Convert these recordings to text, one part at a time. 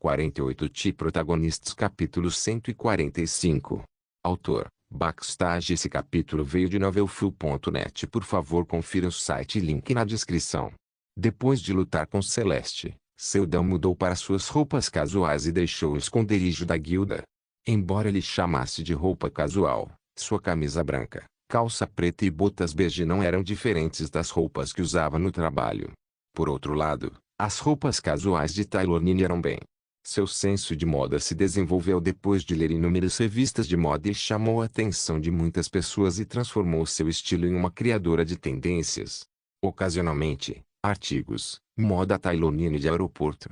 48 T Protagonistas Capítulo 145 Autor, Backstage. Esse capítulo veio de novelfull.net. Por favor, confira o site, link na descrição. Depois de lutar com Celeste, Seldon mudou para suas roupas casuais e deixou o esconderijo da guilda. Embora ele chamasse de roupa casual, sua camisa branca, calça preta e botas bege não eram diferentes das roupas que usava no trabalho. Por outro lado, as roupas casuais de Taylor Nini eram bem. Seu senso de moda se desenvolveu depois de ler inúmeras revistas de moda e chamou a atenção de muitas pessoas e transformou seu estilo em uma criadora de tendências. Ocasionalmente, artigos, moda Taylor Nini de aeroporto,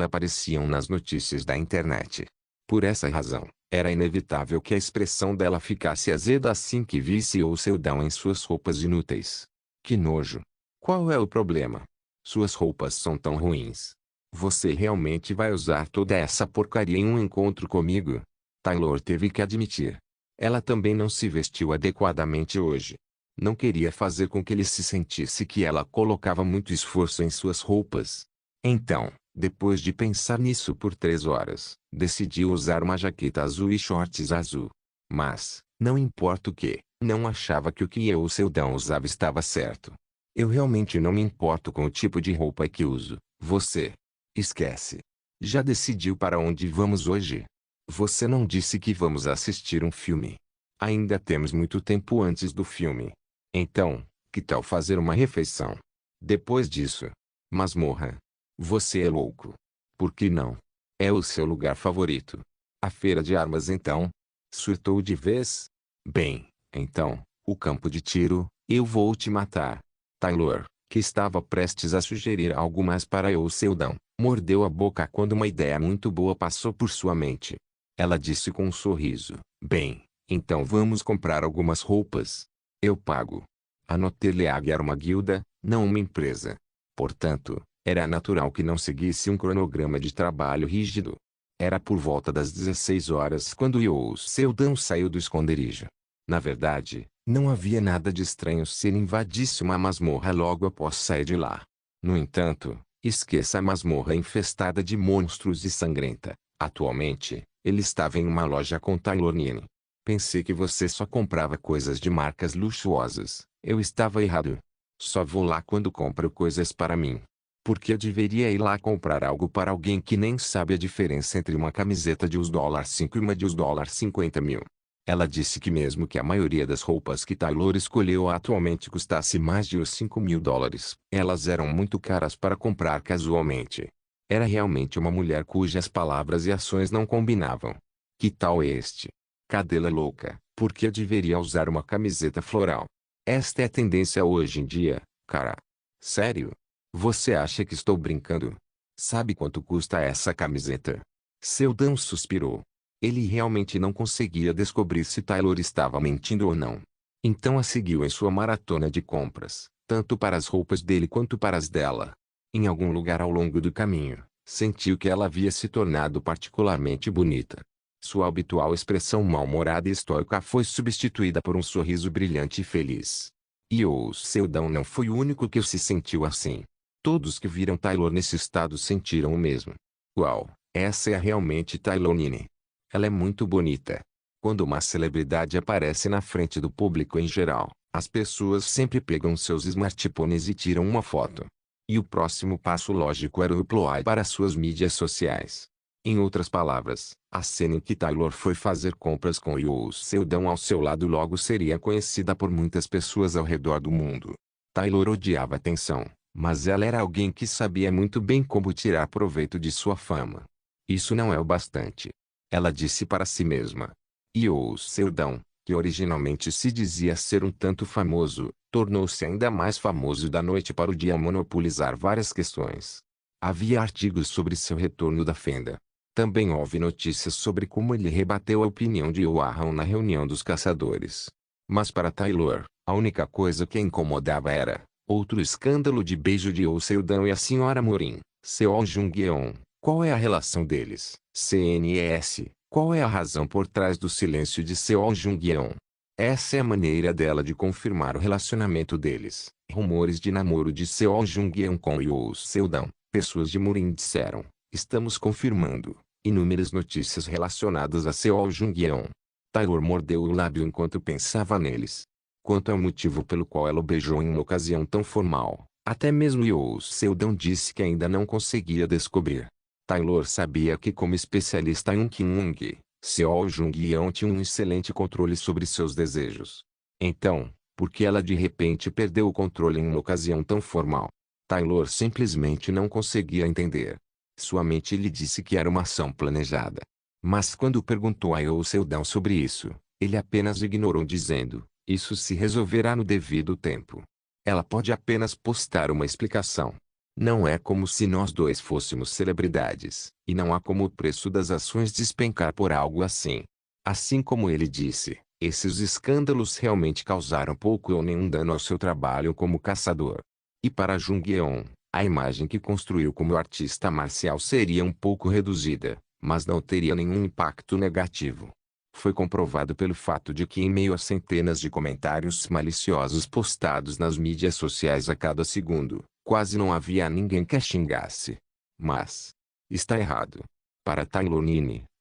apareciam nas notícias da internet. Por essa razão, era inevitável que a expressão dela ficasse azeda assim que visse o Seldon em suas roupas inúteis. Que nojo! Qual é o problema? Suas roupas são tão ruins. Você realmente vai usar toda essa porcaria em um encontro comigo? Taylor teve que admitir. Ela também não se vestiu adequadamente hoje. Não queria fazer com que ele se sentisse que ela colocava muito esforço em suas roupas. Então, depois de pensar nisso por 3 horas, decidiu usar uma jaqueta azul e shorts azul. Mas, não importa o que, não achava que o que eu ou Seldon usava estava certo. Eu realmente não me importo com o tipo de roupa que uso. Você? Esquece. Já decidiu para onde vamos hoje? Você não disse que vamos assistir um filme. Ainda temos muito tempo antes do filme. Então, que tal fazer uma refeição? Depois disso, masmorra. Você é louco. Por que não? É o seu lugar favorito. A feira de armas então? Surtou de vez? Bem, então, o campo de tiro, eu vou te matar. Taylor, que estava prestes a sugerir algo mais para eu Seldon, mordeu a boca quando uma ideia muito boa passou por sua mente. Ela disse com um sorriso: bem, então vamos comprar algumas roupas. Eu pago. A Notelleag era uma guilda, não uma empresa. Portanto, era natural que não seguisse um cronograma de trabalho rígido. Era por volta das 16 horas quando eu Seldon saiu do esconderijo. Na verdade, não havia nada de estranho se ele invadisse uma masmorra logo após sair de lá. No entanto, esqueça a masmorra infestada de monstros e sangrenta. Atualmente, ele estava em uma loja com Taylor Nini. Pensei que você só comprava coisas de marcas luxuosas. Eu estava errado. Só vou lá quando compro coisas para mim. Por que eu deveria ir lá comprar algo para alguém que nem sabe a diferença entre uma camiseta de $5 e uma de $50.000? Ela disse que mesmo que a maioria das roupas que Taylor escolheu atualmente custasse mais de $5.000, elas eram muito caras para comprar casualmente. Era realmente uma mulher cujas palavras e ações não combinavam. Que tal este? Cadela louca, por que eu deveria usar uma camiseta floral? Esta é a tendência hoje em dia, cara. Sério? Você acha que estou brincando? Sabe quanto custa essa camiseta? Seldon suspirou. Ele realmente não conseguia descobrir se Taylor estava mentindo ou não. Então a seguiu em sua maratona de compras, tanto para as roupas dele quanto para as dela. Em algum lugar ao longo do caminho, sentiu que ela havia se tornado particularmente bonita. Sua habitual expressão mal-humorada e estoica foi substituída por um sorriso brilhante e feliz. E o Seldon não foi o único que se sentiu assim. Todos que viram Taylor nesse estado sentiram o mesmo. Uau, essa é realmente Taylor Nini. Ela é muito bonita. Quando uma celebridade aparece na frente do público em geral, as pessoas sempre pegam seus smartphones e tiram uma foto. E o próximo passo lógico era o upload para suas mídias sociais. Em outras palavras, a cena em que Taylor foi fazer compras com o Seldon ao seu lado logo seria conhecida por muitas pessoas ao redor do mundo. Taylor odiava atenção, mas ela era alguém que sabia muito bem como tirar proveito de sua fama. Isso não é o bastante. Ela disse para si mesma. E o Seldon, que originalmente se dizia ser um tanto famoso, tornou-se ainda mais famoso da noite para o dia ao monopolizar várias questões. Havia artigos sobre seu retorno da fenda. Também houve notícias sobre como ele rebateu a opinião de Oahan na reunião dos caçadores. Mas para Taylor, a única coisa que a incomodava era outro escândalo de beijo de Seldon e a Sra. Morin, Seo Jung-yeon. Qual é a relação deles? CNES. Qual é a razão por trás do silêncio de Seo Jung-yeon? Essa é a maneira dela de confirmar o relacionamento deles. Rumores de namoro de Seo Jung-yeon com Yoo Seldon. Pessoas de Morin disseram. Estamos confirmando inúmeras notícias relacionadas a Seo Jung-yeon. Taylor mordeu o lábio enquanto pensava neles. Quanto ao motivo pelo qual ela o beijou em uma ocasião tão formal, até mesmo Yoo Seldon disse que ainda não conseguia descobrir. Taylor sabia que, como especialista em Kyung, Seo Jung-yeon tinha um excelente controle sobre seus desejos. Então, por que ela de repente perdeu o controle em uma ocasião tão formal? Taylor simplesmente não conseguia entender. Sua mente lhe disse que era uma ação planejada. Mas quando perguntou a Yoo Seldon sobre isso, ele apenas ignorou dizendo, isso se resolverá no devido tempo. Ela pode apenas postar uma explicação. Não é como se nós dois fôssemos celebridades, e não há como o preço das ações despencar por algo assim. Assim como ele disse, esses escândalos realmente causaram pouco ou nenhum dano ao seu trabalho como caçador. E para Jung-yeon, a imagem que construiu como artista marcial seria um pouco reduzida, mas não teria nenhum impacto negativo. Foi comprovado pelo fato de que em meio a centenas de comentários maliciosos postados nas mídias sociais a cada segundo, quase não havia ninguém que a xingasse. Mas está errado. Para Taylor,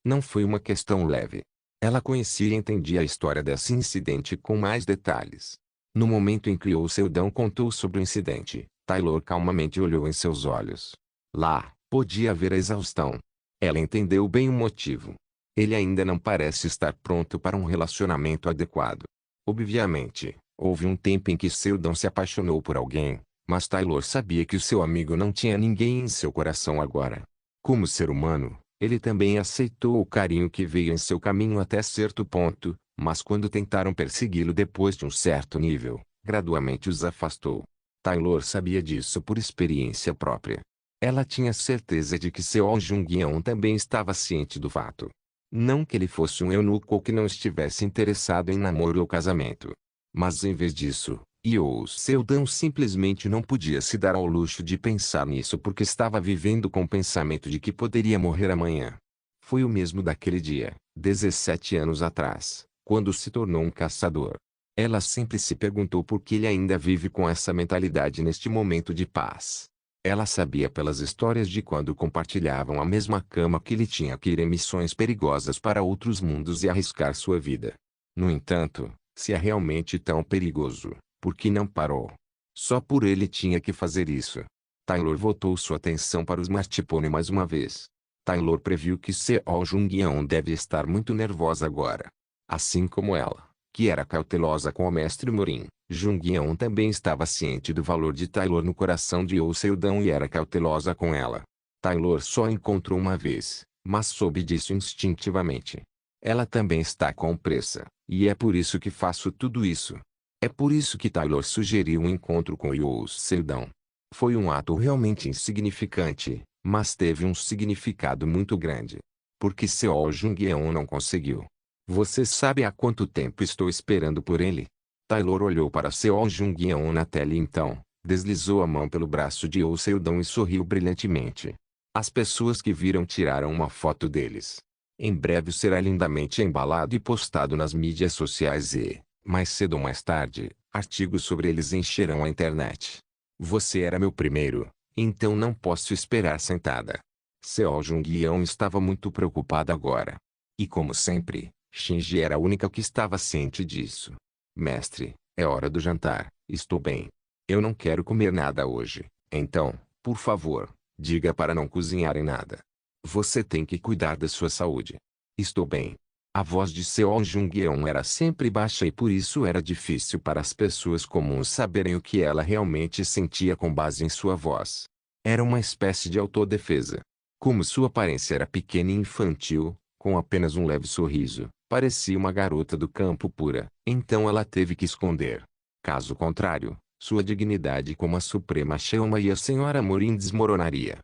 não foi uma questão leve. Ela conhecia e entendia a história desse incidente com mais detalhes. No momento em que Yoo Seldon contou sobre o incidente, Taylor calmamente olhou em seus olhos. Lá, podia ver a exaustão. Ela entendeu bem o motivo. Ele ainda não parece estar pronto para um relacionamento adequado. Obviamente, houve um tempo em que Seldon se apaixonou por alguém, mas Taylor sabia que o seu amigo não tinha ninguém em seu coração agora. Como ser humano, ele também aceitou o carinho que veio em seu caminho até certo ponto, mas quando tentaram persegui-lo depois de um certo nível, gradualmente os afastou. Taylor sabia disso por experiência própria. Ela tinha certeza de que Seo Jung-yeon também estava ciente do fato. Não que ele fosse um eunuco ou que não estivesse interessado em namoro ou casamento. Mas em vez disso, Yoo Seldon simplesmente não podia se dar ao luxo de pensar nisso porque estava vivendo com o pensamento de que poderia morrer amanhã. Foi o mesmo daquele dia, 17 anos atrás, quando se tornou um caçador. Ela sempre se perguntou por que ele ainda vive com essa mentalidade neste momento de paz. Ela sabia pelas histórias de quando compartilhavam a mesma cama que ele tinha que ir em missões perigosas para outros mundos e arriscar sua vida. No entanto, se é realmente tão perigoso, por que não parou? Só por ele tinha que fazer isso. Taylor voltou sua atenção para o smartphone mais uma vez. Taylor previu que Seo Jung-yeon deve estar muito nervosa agora. Assim como ela, que era cautelosa com o mestre Morin, Jung-yeon também estava ciente do valor de Taylor no coração de Yoo Seldon e era cautelosa com ela. Taylor só a encontrou uma vez, mas soube disso instintivamente. Ela também está com pressa, e é por isso que faço tudo isso. É por isso que Taylor sugeriu um encontro com Yoo Seldon. Foi um ato realmente insignificante, mas teve um significado muito grande. Porque Seo Jung-yeon não conseguiu. Você sabe há quanto tempo estou esperando por ele? Taylor olhou para Seo Jung-yeon na tela e então, deslizou a mão pelo braço de Yoo Seldon e sorriu brilhantemente. As pessoas que viram tiraram uma foto deles. Em breve será lindamente embalado e postado nas mídias sociais e, mais cedo ou mais tarde, artigos sobre eles encherão a internet. Você era meu primeiro, então não posso esperar sentada. Seo Jung-yeon estava muito preocupada agora. E como sempre, Shinji era a única que estava ciente disso. Mestre, é hora do jantar, estou bem. Eu não quero comer nada hoje, então, por favor, diga para não cozinharem nada. Você tem que cuidar da sua saúde. Estou bem. A voz de Seo Jung-yeon era sempre baixa e por isso era difícil para as pessoas comuns saberem o que ela realmente sentia com base em sua voz. Era uma espécie de autodefesa. Como sua aparência era pequena e infantil, com apenas um leve sorriso, parecia uma garota do campo pura, então ela teve que esconder. Caso contrário, sua dignidade como a suprema Sheoma e a senhora Morin desmoronaria.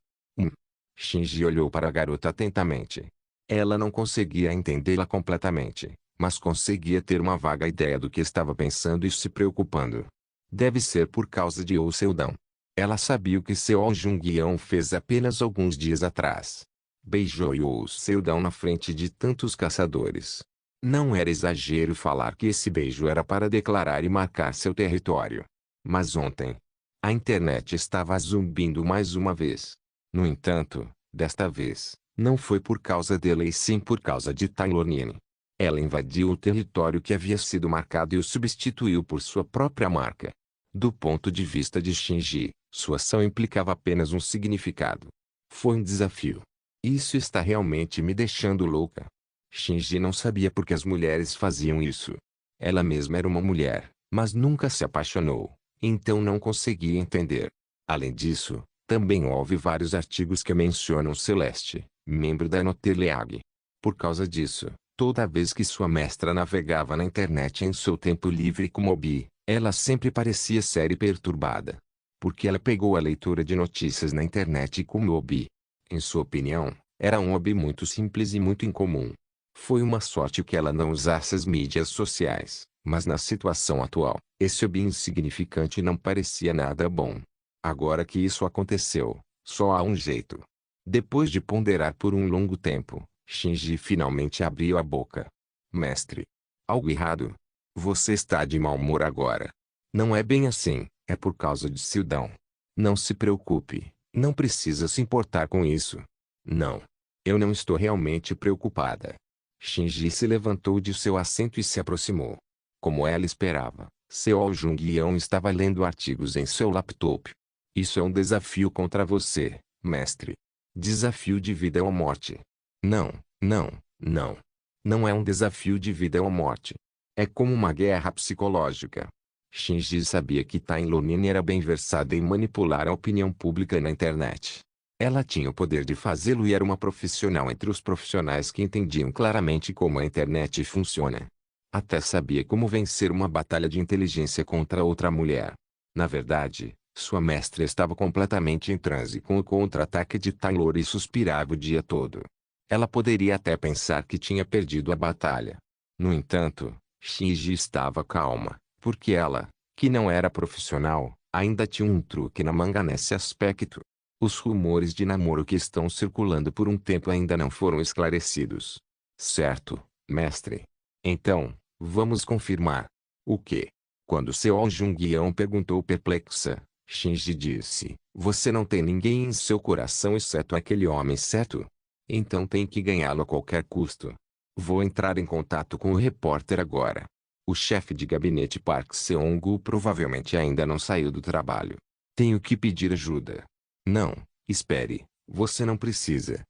Shinji olhou para a garota atentamente. Ela não conseguia entendê-la completamente, mas conseguia ter uma vaga ideia do que estava pensando e se preocupando. Deve ser por causa de Yoo Seldon. Ela sabia o que Seo Jung-yeon fez apenas alguns dias atrás. Beijou Yoo Seldon na frente de tantos caçadores. Não era exagero falar que esse beijo era para declarar e marcar seu território. Mas ontem, a internet estava zumbindo mais uma vez. No entanto, Desta vez, não foi por causa dela e sim por causa de Tailonine. Ela invadiu o território que havia sido marcado e o substituiu por sua própria marca. Do ponto de vista de Shinji, sua ação implicava apenas um significado. Foi um desafio. Isso está realmente me deixando louca. Shinji não sabia por que as mulheres faziam isso. Ela mesma era uma mulher, mas nunca se apaixonou, então não conseguia entender. Além disso, também houve vários artigos que mencionam Celeste, membro da Noteleag. Por causa disso, toda vez que sua mestra navegava na internet em seu tempo livre como Obi, ela sempre parecia séria e perturbada. Porque ela pegou a leitura de notícias na internet como Obi. Em sua opinião, era um hobby muito simples e muito incomum. Foi uma sorte que ela não usasse as mídias sociais, mas na situação atual, esse hobby insignificante não parecia nada bom. Agora que isso aconteceu, só há um jeito. Depois de ponderar por um longo tempo, Shinji finalmente abriu a boca. Mestre. Algo errado? Você está de mau humor agora. Não é bem assim, é por causa de Sildão. Não se preocupe, não precisa se importar com isso. Não. Eu não estou realmente preocupada. Shinji se levantou de seu assento e se aproximou. Como ela esperava, Seo Jung-yeon estava lendo artigos em seu laptop. Isso é um desafio contra você, mestre. Desafio de vida ou morte. Não, não, não. Não é um desafio de vida ou morte. É como uma guerra psicológica. Shinji sabia que Tailonine era bem versada em manipular a opinião pública na internet. Ela tinha o poder de fazê-lo e era uma profissional entre os profissionais que entendiam claramente como a internet funciona. Até sabia como vencer uma batalha de inteligência contra outra mulher. Na verdade, sua mestra estava completamente em transe com o contra-ataque de Taylor e suspirava o dia todo. Ela poderia até pensar que tinha perdido a batalha. No entanto, Shinji estava calma, porque ela, que não era profissional, ainda tinha um truque na manga nesse aspecto. Os rumores de namoro que estão circulando por um tempo ainda não foram esclarecidos. Certo, mestre. Então, vamos confirmar. O quê? Quando Seo Jung-yeon perguntou perplexa, Shinji disse, você não tem ninguém em seu coração exceto aquele homem, certo? Então tem que ganhá-lo a qualquer custo. Vou entrar em contato com o repórter agora. O chefe de gabinete Park Seong-gu provavelmente ainda não saiu do trabalho. Tenho que pedir ajuda. Não, espere, você não precisa.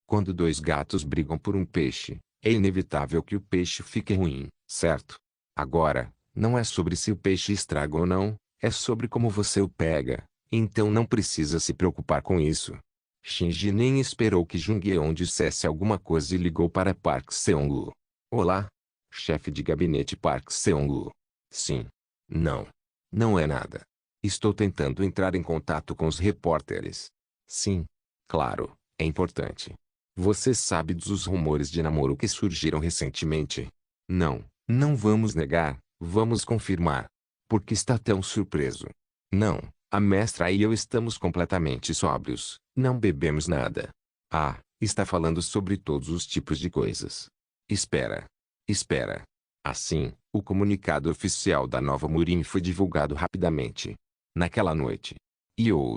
Quando dois gatos brigam por um peixe, é inevitável que o peixe fique ruim, certo? Agora, não é sobre se o peixe estraga ou não, é sobre como você o pega, então não precisa se preocupar com isso. Shinji nem esperou que Jung-yeon dissesse alguma coisa e ligou para Park Seong-gu. Olá? Chefe de gabinete Park Seong-gu. Sim. Não. Não é nada. Estou tentando entrar em contato com os repórteres. Sim. Claro, é importante. Você sabe dos rumores de namoro que surgiram recentemente? Não, não vamos negar, vamos confirmar. Por que está tão surpreso? Não, a mestra e eu estamos completamente sóbrios, não bebemos nada. Ah, está falando sobre todos os tipos de coisas. Espera. Espera. Assim, o comunicado oficial da nova Murin foi divulgado rapidamente. Naquela noite,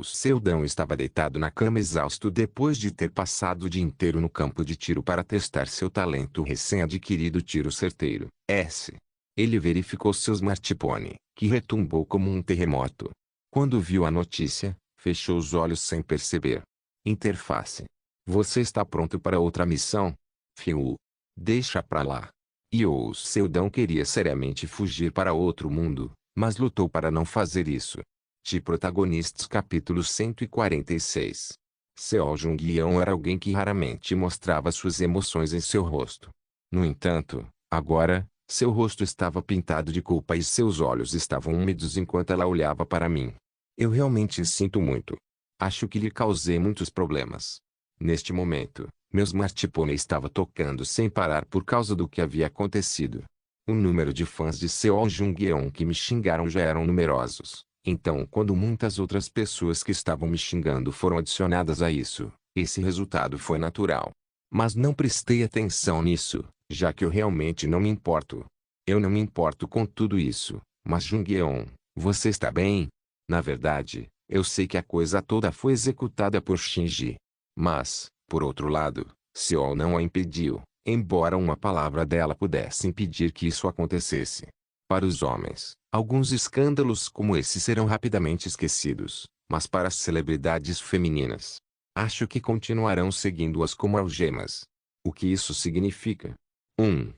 Seldão estava deitado na cama exausto depois de ter passado o dia inteiro no campo de tiro para testar seu talento recém-adquirido tiro certeiro. Ele verificou seu smartphone, que retumbou como um terremoto. Quando viu a notícia, fechou os olhos sem perceber. Interface. Você está pronto para outra missão? Fiu. Deixa pra lá. Seldão queria seriamente fugir para outro mundo, mas lutou para não fazer isso. Protagonistas capítulo 146. Seo Jung-yeon era alguém que raramente mostrava suas emoções em seu rosto. No entanto, agora, seu rosto estava pintado de culpa e seus olhos estavam úmidos enquanto ela olhava para mim. Eu realmente sinto muito. Acho que lhe causei muitos problemas. Neste momento, meu smartphone estava tocando sem parar por causa do que havia acontecido. O número de fãs de Seo Jung-yeon que me xingaram já eram numerosos. Então, quando muitas outras pessoas que estavam me xingando foram adicionadas a isso, esse resultado foi natural. Mas não prestei atenção nisso, já que eu realmente não me importo. Eu não me importo com tudo isso, mas Jung-yeon, você está bem? Na verdade, eu sei que a coisa toda foi executada por Shinji. Mas, por outro lado, Seol não a impediu, embora uma palavra dela pudesse impedir que isso acontecesse. Para os homens, alguns escândalos como esse serão rapidamente esquecidos, mas para as celebridades femininas, acho que continuarão seguindo-as como algemas. O que isso significa? 1.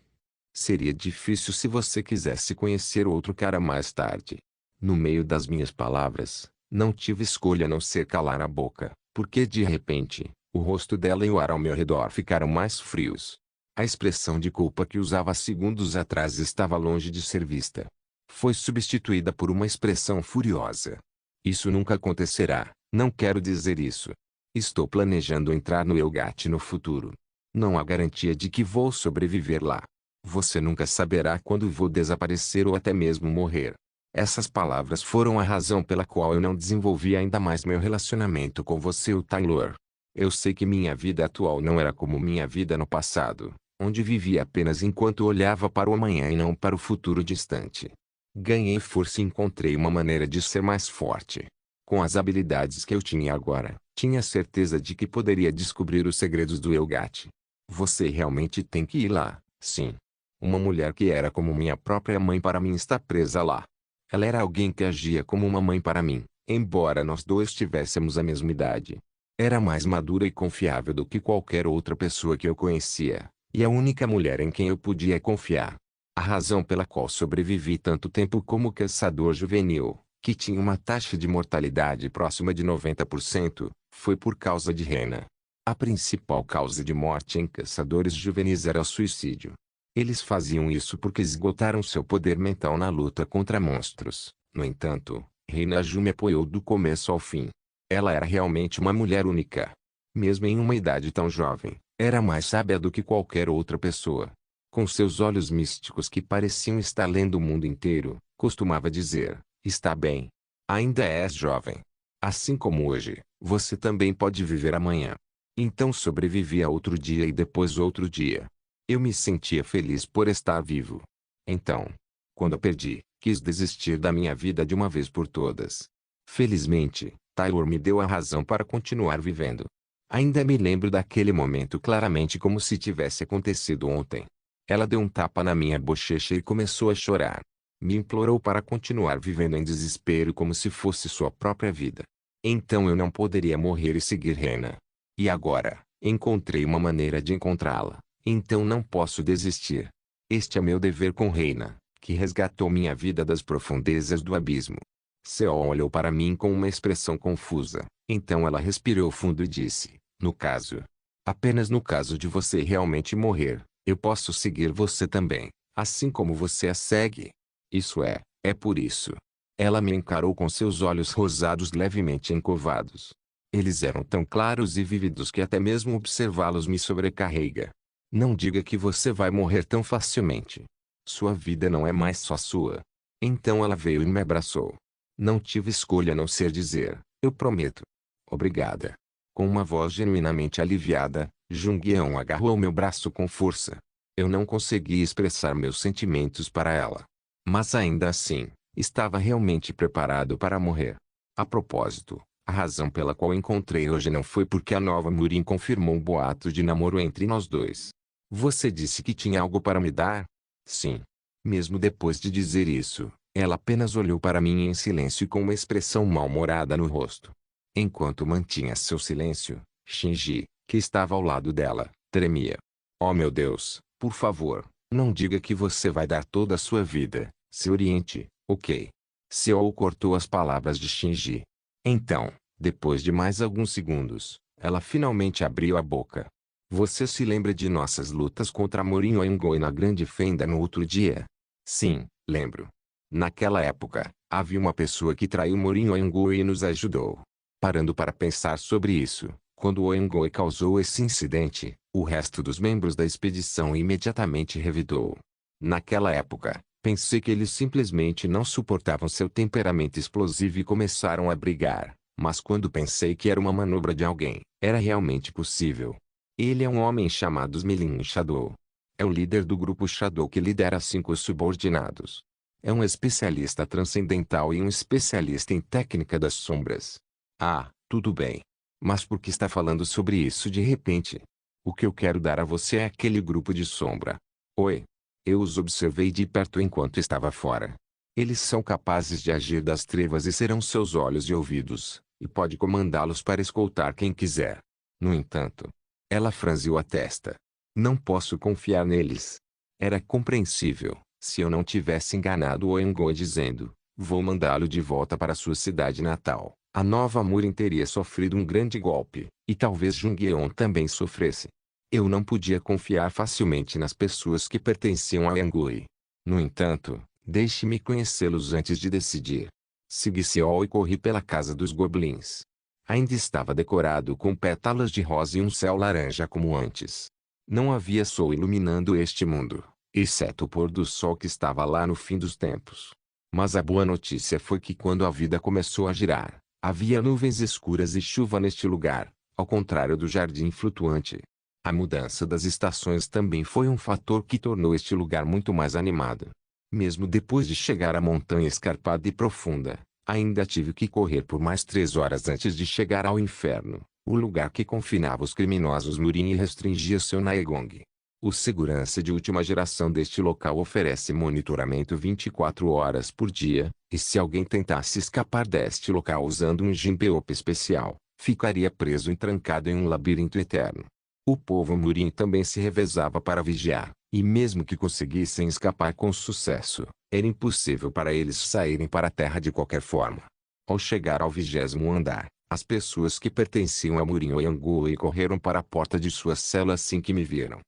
Seria difícil se você quisesse conhecer outro cara mais tarde. No meio das minhas palavras, não tive escolha a não ser calar a boca, porque de repente, o rosto dela e o ar ao meu redor ficaram mais frios. A expressão de culpa que usava segundos atrás estava longe de ser vista. Foi substituída por uma expressão furiosa. Isso nunca acontecerá, não quero dizer isso. Estou planejando entrar no Elgat no futuro. Não há garantia de que vou sobreviver lá. Você nunca saberá quando vou desaparecer ou até mesmo morrer. Essas palavras foram a razão pela qual eu não desenvolvi ainda mais meu relacionamento com você, o Taylor. Eu sei que minha vida atual não era como minha vida no passado, onde vivia apenas enquanto olhava para o amanhã e não para o futuro distante. Ganhei força e encontrei uma maneira de ser mais forte. Com as habilidades que eu tinha agora, tinha certeza de que poderia descobrir os segredos do Elgat. Você realmente tem que ir lá, sim. Uma mulher que era como minha própria mãe para mim está presa lá. Ela era alguém que agia como uma mãe para mim, embora nós dois tivéssemos a mesma idade. Era mais madura e confiável do que qualquer outra pessoa que eu conhecia, e a única mulher em quem eu podia confiar. A razão pela qual sobrevivi tanto tempo como caçador juvenil, que tinha uma taxa de mortalidade próxima de 90%, foi por causa de Rena. A principal causa de morte em caçadores juvenis era o suicídio. Eles faziam isso porque esgotaram seu poder mental na luta contra monstros. No entanto, Reina Ju me apoiou do começo ao fim. Ela era realmente uma mulher única. Mesmo em uma idade tão jovem, era mais sábia do que qualquer outra pessoa. Com seus olhos místicos que pareciam estar lendo o mundo inteiro, costumava dizer: está bem. Ainda és jovem. Assim como hoje, você também pode viver amanhã. Então sobrevivi a outro dia e depois outro dia. Eu me sentia feliz por estar vivo. Então, quando a perdi, quis desistir da minha vida de uma vez por todas. Felizmente, Taylor me deu a razão para continuar vivendo. Ainda me lembro daquele momento claramente como se tivesse acontecido ontem. Ela deu um tapa na minha bochecha e começou a chorar. Me implorou para continuar vivendo em desespero como se fosse sua própria vida. Então eu não poderia morrer e seguir Rena. E agora, encontrei uma maneira de encontrá-la. Então não posso desistir. Este é meu dever com Reina, que resgatou minha vida das profundezas do abismo. Seol olhou para mim com uma expressão confusa. Então ela respirou fundo e disse: no caso, apenas no caso de você realmente morrer, eu posso seguir você também, assim como você a segue. Isso é por isso. Ela me encarou com seus olhos rosados levemente encovados. Eles eram tão claros e vívidos que até mesmo observá-los me sobrecarrega. Não diga que você vai morrer tão facilmente. Sua vida não é mais só sua. Então ela veio e me abraçou. Não tive escolha a não ser dizer: eu prometo. Obrigada. Com uma voz genuinamente aliviada, Jung-yeon agarrou meu braço com força. Eu não conseguia expressar meus sentimentos para ela. Mas ainda assim, estava realmente preparado para morrer. A propósito, a razão pela qual encontrei hoje não foi porque a nova Murin confirmou um boato de namoro entre nós dois. Você disse que tinha algo para me dar? Sim. Mesmo depois de dizer isso, ela apenas olhou para mim em silêncio e com uma expressão mal-humorada no rosto. Enquanto mantinha seu silêncio, Shinji, que estava ao lado dela, tremia. Oh meu Deus, por favor, não diga que você vai dar toda a sua vida, se oriente, ok? Seol cortou as palavras de Shinji. Então, depois de mais alguns segundos, ela finalmente abriu a boca. Você se lembra de nossas lutas contra Morinho Oingoi na Grande Fenda no outro dia? Sim, lembro. Naquela época, havia uma pessoa que traiu Morinho Oingoi e nos ajudou. Parando para pensar sobre isso, quando Oingoi causou esse incidente, o resto dos membros da expedição imediatamente revidou. Naquela época, pensei que eles simplesmente não suportavam seu temperamento explosivo e começaram a brigar, mas quando pensei que era uma manobra de alguém, era realmente possível. Ele é um homem chamado Smelin Shadow. É o líder do grupo Shadow que lidera 5 subordinados. É um especialista transcendental e um especialista em técnica das sombras. Ah, tudo bem. Mas por que está falando sobre isso de repente? O que eu quero dar a você é aquele grupo de sombra. Oi. Eu os observei de perto enquanto estava fora. Eles são capazes de agir das trevas e serão seus olhos e ouvidos, e pode comandá-los para escoltar quem quiser. No entanto, ela franziu a testa. Não posso confiar neles. Era compreensível, se eu não tivesse enganado o Engo dizendo, vou mandá-lo de volta para sua cidade natal. A nova Murin teria sofrido um grande golpe, e talvez Jungyeon também sofresse. Eu não podia confiar facilmente nas pessoas que pertenciam a Yangui. No entanto, deixe-me conhecê-los antes de decidir. Segui Seol e corri pela casa dos goblins. Ainda estava decorado com pétalas de rosa e um céu laranja como antes. Não havia sol iluminando este mundo, exceto o pôr do sol que estava lá no fim dos tempos. Mas a boa notícia foi que quando a vida começou a girar, havia nuvens escuras e chuva neste lugar, ao contrário do jardim flutuante. A mudança das estações também foi um fator que tornou este lugar muito mais animado. Mesmo depois de chegar à montanha escarpada e profunda, ainda tive que correr por mais 3 horas antes de chegar ao inferno, o lugar que confinava os criminosos Murin e restringia seu Naegong. O segurança de última geração deste local oferece monitoramento 24 horas por dia, e se alguém tentasse escapar deste local usando um Jinbeop especial, ficaria preso e trancado em um labirinto eterno. O povo Murin também se revezava para vigiar, e mesmo que conseguissem escapar com sucesso, era impossível para eles saírem para a terra de qualquer forma. Ao chegar ao 20º andar, as pessoas que pertenciam a Murin Oyangui correram para a porta de sua cela assim que me viram.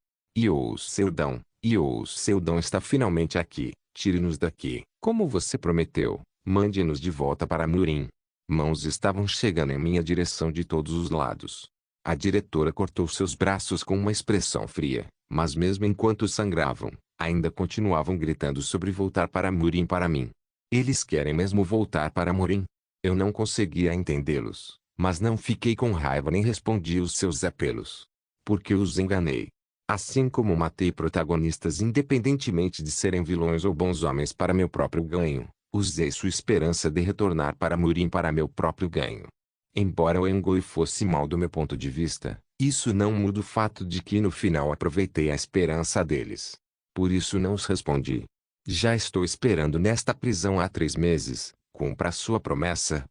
Seudão está finalmente aqui, tire-nos daqui. Como você prometeu, mande-nos de volta para Murin. Mãos estavam chegando em minha direção de todos os lados. A diretora cortou seus braços com uma expressão fria, mas mesmo enquanto sangravam, ainda continuavam gritando sobre voltar para Murin para mim. Eles querem mesmo voltar para Murin? Eu não conseguia entendê-los, mas não fiquei com raiva nem respondi os seus apelos. Porque os enganei. Assim como matei protagonistas independentemente de serem vilões ou bons homens para meu próprio ganho, usei sua esperança de retornar para Murin para meu próprio ganho. Embora o Engoi fosse mal do meu ponto de vista, isso não muda o fato de que no final aproveitei a esperança deles. Por isso não os respondi. Já estou esperando nesta prisão há 3 meses, cumpra sua promessa,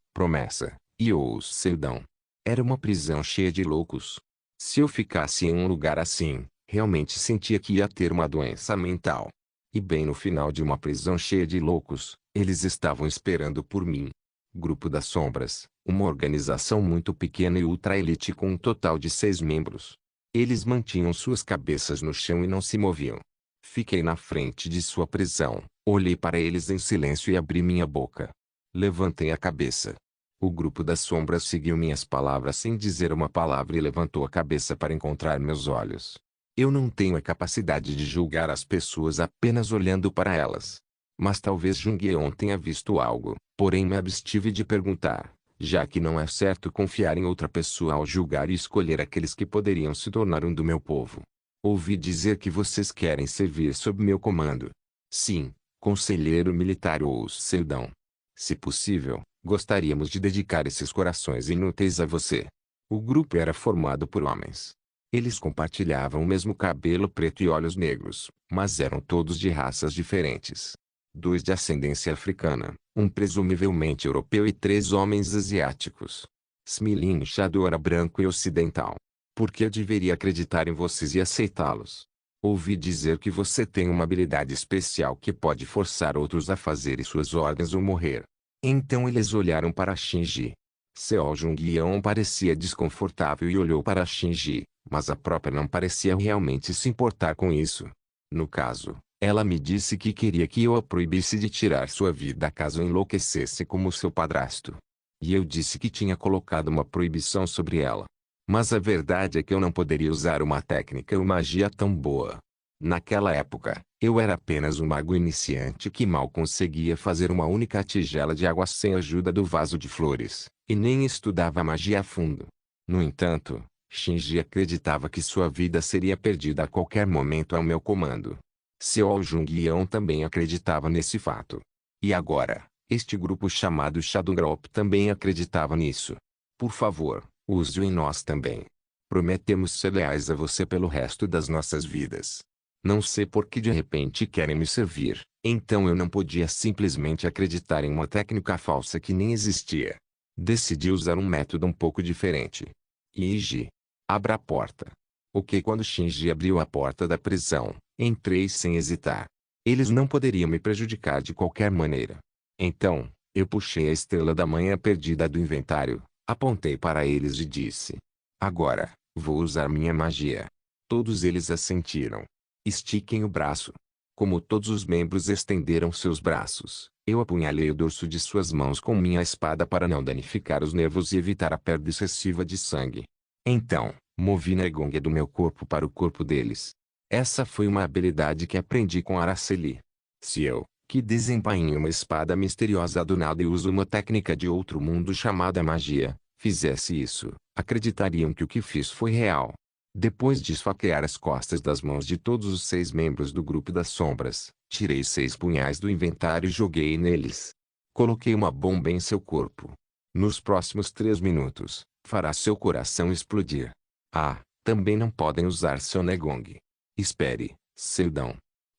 e Seudão. Era uma prisão cheia de loucos. Se eu ficasse em um lugar assim, realmente sentia que ia ter uma doença mental. E bem no final de uma prisão cheia de loucos, eles estavam esperando por mim. Grupo das Sombras, uma organização muito pequena e ultra-elite com um total de 6 membros. Eles mantinham suas cabeças no chão e não se moviam. Fiquei na frente de sua prisão, olhei para eles em silêncio e abri minha boca. Levantei a cabeça. O grupo das sombras seguiu minhas palavras sem dizer uma palavra e levantou a cabeça para encontrar meus olhos. Eu não tenho a capacidade de julgar as pessoas apenas olhando para elas. Mas talvez Jungyeon tenha visto algo, porém me abstive de perguntar, já que não é certo confiar em outra pessoa ao julgar e escolher aqueles que poderiam se tornar um do meu povo. Ouvi dizer que vocês querem servir sob meu comando. Sim, conselheiro militar ou Seudão. Se possível, gostaríamos de dedicar esses corações inúteis a você. O grupo era formado por homens. Eles compartilhavam o mesmo cabelo preto e olhos negros, mas eram todos de raças diferentes. 2 de ascendência africana, um presumivelmente europeu e 3 homens asiáticos. Smilin Shadow era branco e ocidental. Por que eu deveria acreditar em vocês e aceitá-los? Ouvi dizer que você tem uma habilidade especial que pode forçar outros a fazerem suas ordens ou morrer. Então eles olharam para Shinji. Seo Jungyeon parecia desconfortável e olhou para Shinji, mas a própria não parecia realmente se importar com isso. No caso, ela me disse que queria que eu a proibisse de tirar sua vida caso enlouquecesse como seu padrasto. E eu disse que tinha colocado uma proibição sobre ela. Mas a verdade é que eu não poderia usar uma técnica ou magia tão boa. Naquela época, eu era apenas um mago iniciante que mal conseguia fazer uma única tigela de água sem a ajuda do vaso de flores, e nem estudava magia a fundo. No entanto, Shinji acreditava que sua vida seria perdida a qualquer momento ao meu comando. Seo Jungyeon também acreditava nesse fato. E agora, este grupo chamado Shadow Group também acreditava nisso. Por favor, Use-o em nós também. Prometemos ser leais a você pelo resto das nossas vidas. Não sei por que de repente querem me servir, então eu não podia simplesmente acreditar em uma técnica falsa que nem existia. Decidi usar um método um pouco diferente. Iji, abra a porta. Ok, quando Shinji abriu a porta da prisão, entrei sem hesitar. Eles não poderiam me prejudicar de qualquer maneira. Então, eu puxei a estrela da manhã perdida do inventário, apontei para eles e disse: agora, vou usar minha magia. Todos eles assentiram. Estiquem o braço. Como todos os membros estenderam seus braços, eu apunhalei o dorso de suas mãos com minha espada para não danificar os nervos e evitar a perda excessiva de sangue. Então, movi Negonga do meu corpo para o corpo deles. Essa foi uma habilidade que aprendi com Araceli. Se eu, que desembainho uma espada misteriosa do nada e uso uma técnica de outro mundo chamada magia, fizesse isso, acreditariam que o que fiz foi real. Depois de esfaquear as costas das mãos de todos os 6 membros do grupo das sombras, tirei 6 punhais do inventário e joguei neles. Coloquei uma bomba em seu corpo. Nos próximos 3 minutos, fará seu coração explodir. Ah, também não podem usar seu Negong. Espere, Seldão.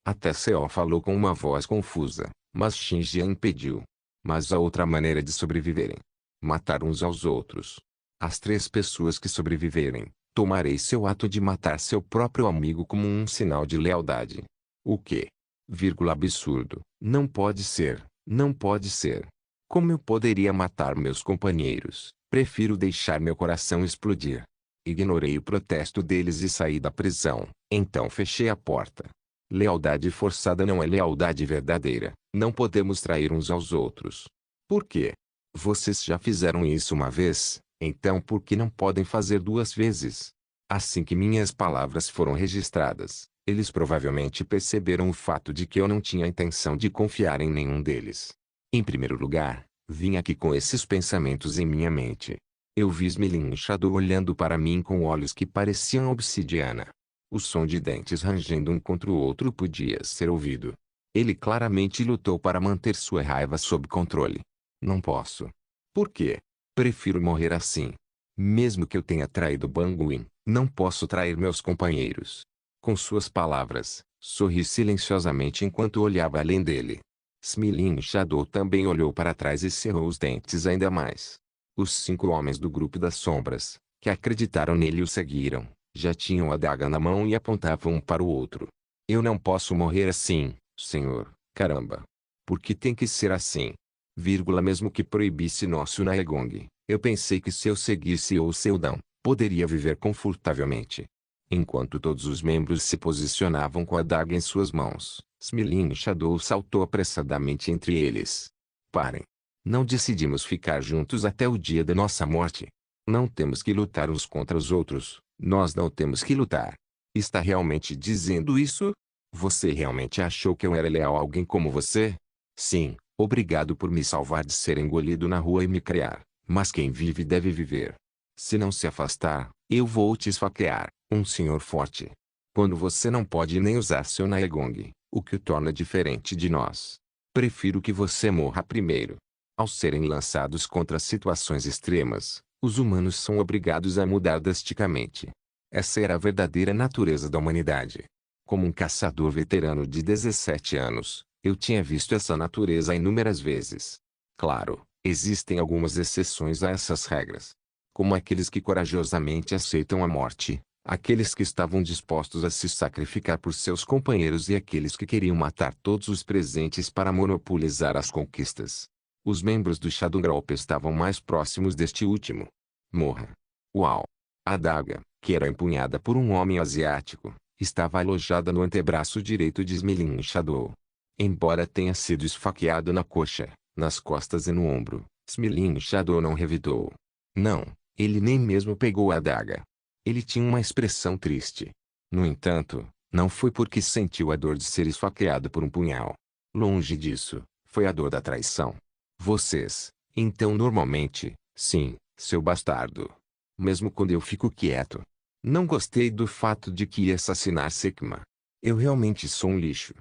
Até Seo falou com uma voz confusa, mas Shinji a impediu. Mas há outra maneira de sobreviverem. Matar uns aos outros. As 3 pessoas que sobreviverem, tomarei seu ato de matar seu próprio amigo como um sinal de lealdade. O quê? Vírgula absurdo. Não pode ser, não pode ser. Como eu poderia matar meus companheiros? Prefiro deixar meu coração explodir. Ignorei o protesto deles e saí da prisão, então fechei a porta. Lealdade forçada não é lealdade verdadeira. Não podemos trair uns aos outros. Por quê? Vocês já fizeram isso uma vez, então por que não podem fazer 2 vezes? Assim que minhas palavras foram registradas, eles provavelmente perceberam o fato de que eu não tinha intenção de confiar em nenhum deles. Em primeiro lugar, vim aqui com esses pensamentos em minha mente. Eu vi Smiling Shadow olhando para mim com olhos que pareciam obsidiana. O som de dentes rangendo um contra o outro podia ser ouvido. Ele claramente lutou para manter sua raiva sob controle. Não posso. Por quê? Prefiro morrer assim. Mesmo que eu tenha traído Banguin, não posso trair meus companheiros. Com suas palavras, sorri silenciosamente enquanto olhava além dele. Smiling Shadow também olhou para trás e cerrou os dentes ainda mais. Os 5 homens do grupo das sombras, que acreditaram nele e o seguiram, já tinham a adaga na mão e apontavam um para o outro. Eu não posso morrer assim, senhor, caramba. Por que tem que ser assim? Mesmo que proibisse nosso Naegong, eu pensei que se eu seguisse o Seldão, poderia viver confortavelmente. Enquanto todos os membros se posicionavam com a adaga em suas mãos, Smiling Shadow saltou apressadamente entre eles. Parem. Não decidimos ficar juntos até o dia da nossa morte. Não temos que lutar uns contra os outros, nós não temos que lutar. Está realmente dizendo isso? Você realmente achou que eu era leal a alguém como você? Sim, obrigado por me salvar de ser engolido na rua e me criar, mas quem vive deve viver. Se não se afastar, eu vou te esfaquear, um senhor forte. Quando você não pode nem usar seu Naegong, o que o torna diferente de nós. Prefiro que você morra primeiro. Ao serem lançados contra situações extremas, os humanos são obrigados a mudar drasticamente. Essa era a verdadeira natureza da humanidade. Como um caçador veterano de 17 anos, eu tinha visto essa natureza inúmeras vezes. Claro, existem algumas exceções a essas regras. Como aqueles que corajosamente aceitam a morte, aqueles que estavam dispostos a se sacrificar por seus companheiros e aqueles que queriam matar todos os presentes para monopolizar as conquistas. Os membros do Shadow Group estavam mais próximos deste último. Morra. Uau! A adaga, que era empunhada por um homem asiático, estava alojada no antebraço direito de Smiling Shadow. Embora tenha sido esfaqueado na coxa, nas costas e no ombro, Smiling Shadow não revidou. Não, ele nem mesmo pegou a adaga. Ele tinha uma expressão triste. No entanto, não foi porque sentiu a dor de ser esfaqueado por um punhal. Longe disso, foi a dor da traição. Vocês, então normalmente, sim, seu bastardo. Mesmo quando eu fico quieto. Não gostei do fato de que ia assassinar Sekma. Eu realmente sou um lixo.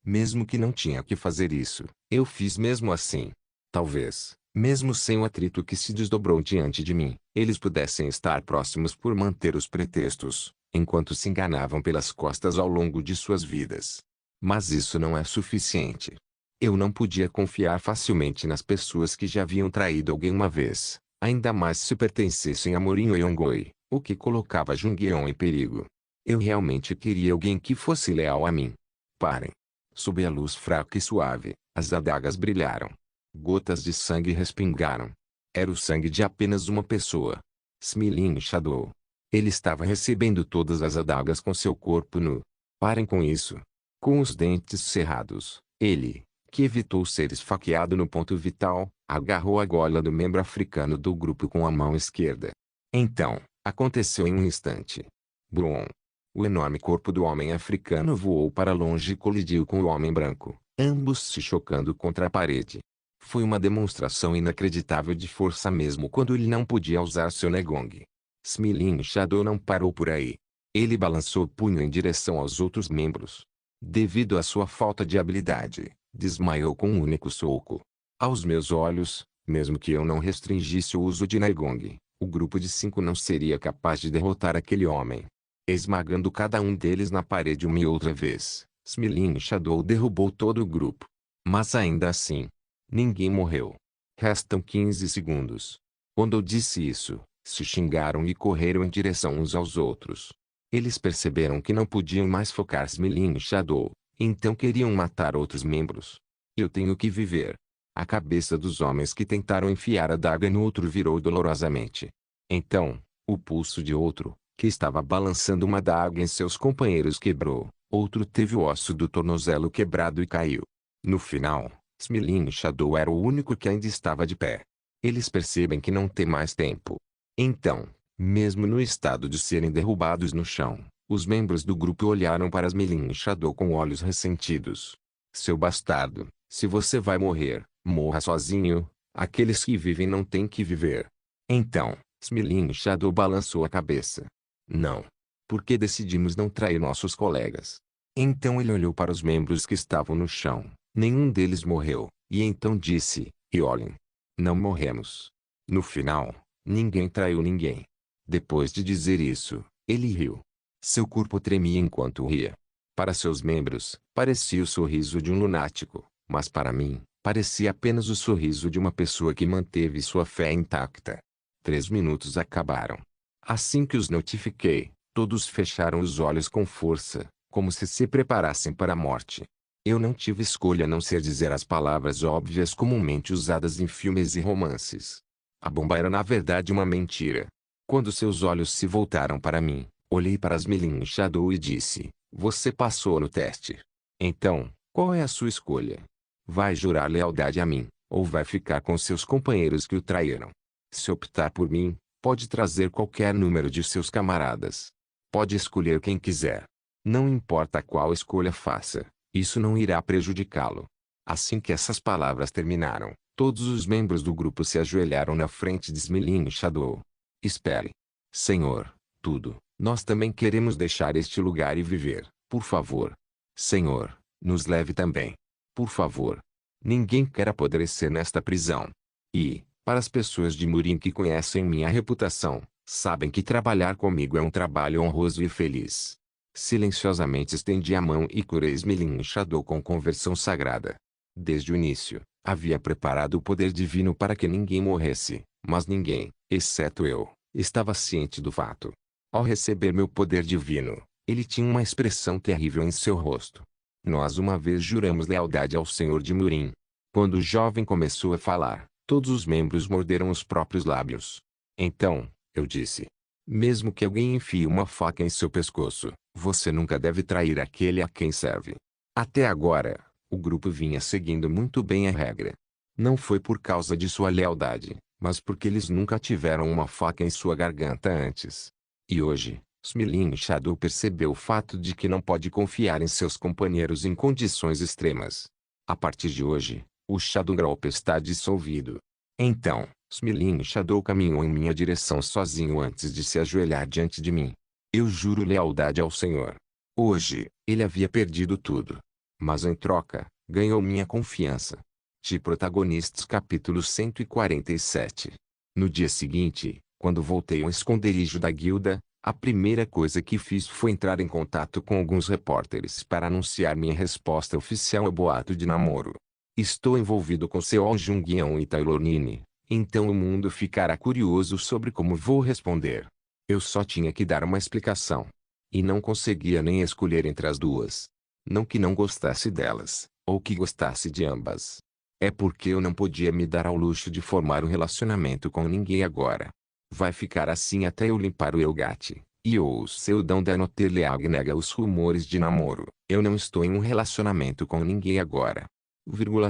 Mesmo que não tinha que fazer isso, eu fiz mesmo assim. Talvez, Mesmo sem o atrito que se desdobrou diante de mim, eles pudessem estar próximos por manter os pretextos, enquanto se enganavam pelas costas ao longo de suas vidas. Mas isso não é suficiente. Eu não podia confiar facilmente nas pessoas que já haviam traído alguém uma vez, ainda mais se pertencessem a Morinho e Ongoi, o que colocava Jungyeon em perigo. Eu realmente queria alguém que fosse leal a mim. Parem. Sob a luz fraca e suave, as adagas brilharam. Gotas de sangue respingaram. Era o sangue de apenas uma pessoa. Smiling Shadow. Ele estava recebendo todas as adagas com seu corpo nu. Parem com isso. Com os dentes cerrados, ele, que evitou ser esfaqueado no ponto vital, agarrou a gola do membro africano do grupo com a mão esquerda. Então, aconteceu em um instante. Brum! O enorme corpo do homem africano voou para longe e colidiu com o homem branco, ambos se chocando contra a parede. Foi uma demonstração inacreditável de força mesmo quando ele não podia usar seu Negong. Smiling Shadow não parou por aí. Ele balançou o punho em direção aos outros membros. Devido à sua falta de habilidade, desmaiou com um único soco. Aos meus olhos, mesmo que eu não restringisse o uso de Negong, o grupo de 5 não seria capaz de derrotar aquele homem. Esmagando cada um deles na parede uma e outra vez, Smiling Shadow derrubou todo o grupo. Mas ainda assim, ninguém morreu. Restam 15 segundos. Quando eu disse isso, se xingaram e correram em direção uns aos outros. Eles perceberam que não podiam mais focar Smiling Shadow, então queriam matar outros membros. Eu tenho que viver. A cabeça dos homens que tentaram enfiar a daga no outro virou dolorosamente. Então, o pulso de outro, que estava balançando uma daga em seus companheiros quebrou. Outro teve o osso do tornozelo quebrado e caiu. No final, Smiling Shadow era o único que ainda estava de pé. Eles percebem que não tem mais tempo. Então, mesmo no estado de serem derrubados no chão, os membros do grupo olharam para Smiling Shadow com olhos ressentidos. Seu bastardo, se você vai morrer, morra sozinho. Aqueles que vivem não têm que viver. Então, Smiling Shadow balançou a cabeça. Não. Por que decidimos não trair nossos colegas? Então ele olhou para os membros que estavam no chão. Nenhum deles morreu, e então disse, e olhem. Não morremos. No final, ninguém traiu ninguém. Depois de dizer isso, ele riu. Seu corpo tremia enquanto ria. Para seus membros, parecia o sorriso de um lunático, mas para mim, parecia apenas o sorriso de uma pessoa que manteve sua fé intacta. 3 minutos acabaram. Assim que os notifiquei, todos fecharam os olhos com força, como se preparassem para a morte. Eu não tive escolha a não ser dizer as palavras óbvias comumente usadas em filmes e romances. A bomba era na verdade uma mentira. Quando seus olhos se voltaram para mim, olhei para Smiling Shadow e disse, você passou no teste. Então, qual é a sua escolha? Vai jurar lealdade a mim, ou vai ficar com seus companheiros que o traíram? Se optar por mim, pode trazer qualquer número de seus camaradas. Pode escolher quem quiser. Não importa qual escolha faça, isso não irá prejudicá-lo. Assim que essas palavras terminaram, todos os membros do grupo se ajoelharam na frente de Smiling Shadow. Espere. Senhor, tudo, nós também queremos deixar este lugar e viver, por favor. Senhor, nos leve também. Por favor. Ninguém quer apodrecer nesta prisão. E, para as pessoas de Murim que conhecem minha reputação, sabem que trabalhar comigo é um trabalho honroso e feliz. Silenciosamente estendi a mão e curei Smiling Shadow com conversão sagrada. Desde o início, havia preparado o poder divino para que ninguém morresse, mas ninguém, exceto eu, estava ciente do fato. Ao receber meu poder divino, ele tinha uma expressão terrível em seu rosto. Nós uma vez juramos lealdade ao Senhor de Murim. Quando o jovem começou a falar, todos os membros morderam os próprios lábios. Então, eu disse. Mesmo que alguém enfie uma faca em seu pescoço, você nunca deve trair aquele a quem serve. Até agora, o grupo vinha seguindo muito bem a regra. Não foi por causa de sua lealdade, mas porque eles nunca tiveram uma faca em sua garganta antes. E hoje, Smiling Shadow percebeu o fato de que não pode confiar em seus companheiros em condições extremas. A partir de hoje, o Shadow Group está dissolvido. Então, Smiling Shadow caminhou em minha direção sozinho antes de se ajoelhar diante de mim. Eu juro lealdade ao Senhor. Hoje, ele havia perdido tudo. Mas em troca, ganhou minha confiança. Protagonistas capítulo 147. No dia seguinte, quando voltei ao esconderijo da guilda, a primeira coisa que fiz foi entrar em contato com alguns repórteres para anunciar minha resposta oficial ao boato de namoro. Estou envolvido com Seo Jung-yeon e Taylor Nini, então o mundo ficará curioso sobre como vou responder. Eu só tinha que dar uma explicação. E não conseguia nem escolher entre as duas. Não que não gostasse delas, ou que gostasse de ambas. É porque eu não podia me dar ao luxo de formar um relacionamento com ninguém agora. Vai ficar assim até eu limpar o Elgate. E o Seudão da Noteleag nega os rumores de namoro. Eu não estou em um relacionamento com ninguém agora.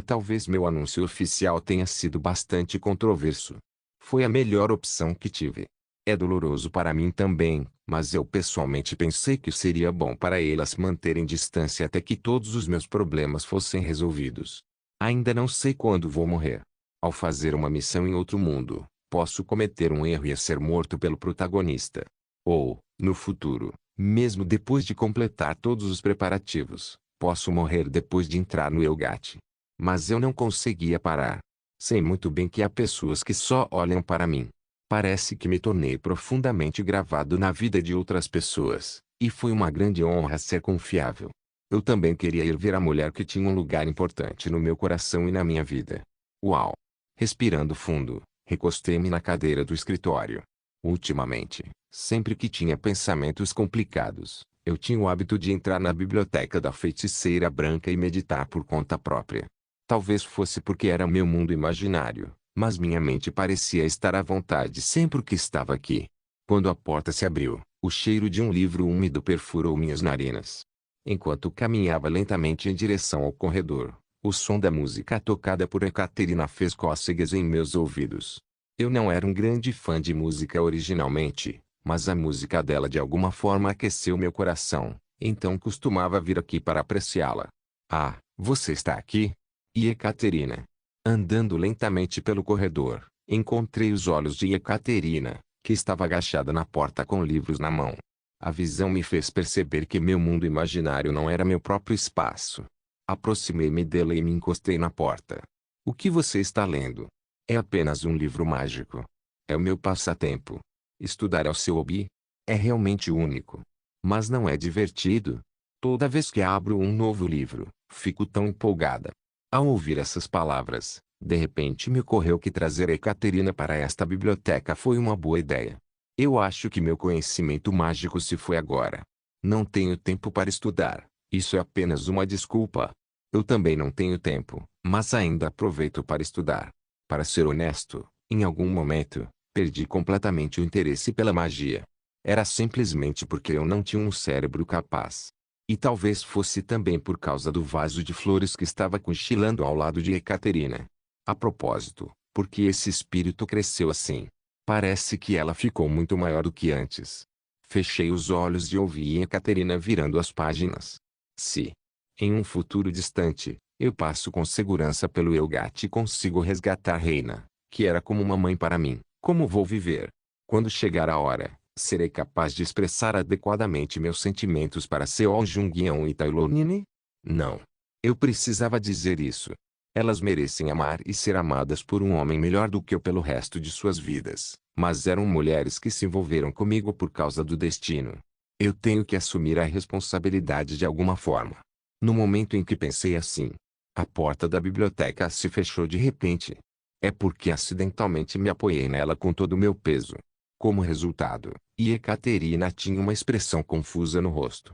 Talvez meu anúncio oficial tenha sido bastante controverso. Foi a melhor opção que tive. É doloroso para mim também, mas eu pessoalmente pensei que seria bom para elas manterem distância até que todos os meus problemas fossem resolvidos. Ainda não sei quando vou morrer. Ao fazer uma missão em outro mundo, posso cometer um erro e ser morto pelo protagonista. Ou, no futuro, mesmo depois de completar todos os preparativos, posso morrer depois de entrar no Elgate. Mas eu não conseguia parar. Sei muito bem que há pessoas que só olham para mim. Parece que me tornei profundamente gravado na vida de outras pessoas, e foi uma grande honra ser confiável. Eu também queria ir ver a mulher que tinha um lugar importante no meu coração e na minha vida. Uau! Respirando fundo, recostei-me na cadeira do escritório. Ultimamente, sempre que tinha pensamentos complicados, eu tinha o hábito de entrar na biblioteca da feiticeira branca e meditar por conta própria. Talvez fosse porque era meu mundo imaginário, mas minha mente parecia estar à vontade sempre que estava aqui. Quando a porta se abriu, o cheiro de um livro úmido perfurou minhas narinas. Enquanto caminhava lentamente em direção ao corredor, o som da música tocada por Ekaterina fez cócegas em meus ouvidos. Eu não era um grande fã de música originalmente, mas a música dela de alguma forma aqueceu meu coração, então costumava vir aqui para apreciá-la. Ah, você está aqui? E Ekaterina? Andando lentamente pelo corredor, encontrei os olhos de Ekaterina, que estava agachada na porta com livros na mão. A visão me fez perceber que meu mundo imaginário não era meu próprio espaço. Aproximei-me dela e me encostei na porta. O que você está lendo? É apenas um livro mágico. É o meu passatempo. Estudar é o seu hobby? É realmente único. Mas não é divertido? Toda vez que abro um novo livro, fico tão empolgada. Ao ouvir essas palavras, de repente me ocorreu que trazer Ekaterina para esta biblioteca foi uma boa ideia. Eu acho que meu conhecimento mágico se foi agora. Não tenho tempo para estudar, isso é apenas uma desculpa. Eu também não tenho tempo, mas ainda aproveito para estudar. Para ser honesto, em algum momento, perdi completamente o interesse pela magia. Era simplesmente porque eu não tinha um cérebro capaz. E talvez fosse também por causa do vaso de flores que estava cochilando ao lado de Ekaterina. A propósito, por que esse espírito cresceu assim? Parece que ela ficou muito maior do que antes. Fechei os olhos e ouvi Ekaterina virando as páginas. Se, em um futuro distante, eu passo com segurança pelo Elgate e consigo resgatar Reina, que era como uma mãe para mim, como vou viver? Quando chegar a hora, serei capaz de expressar adequadamente meus sentimentos para Seo Jung-yeon e Taylor Nini? Não. Eu precisava dizer isso. Elas merecem amar e ser amadas por um homem melhor do que eu pelo resto de suas vidas, mas eram mulheres que se envolveram comigo por causa do destino. Eu tenho que assumir a responsabilidade de alguma forma. No momento em que pensei assim, a porta da biblioteca se fechou de repente. É porque acidentalmente me apoiei nela com todo o meu peso. Como resultado, Ekaterina tinha uma expressão confusa no rosto.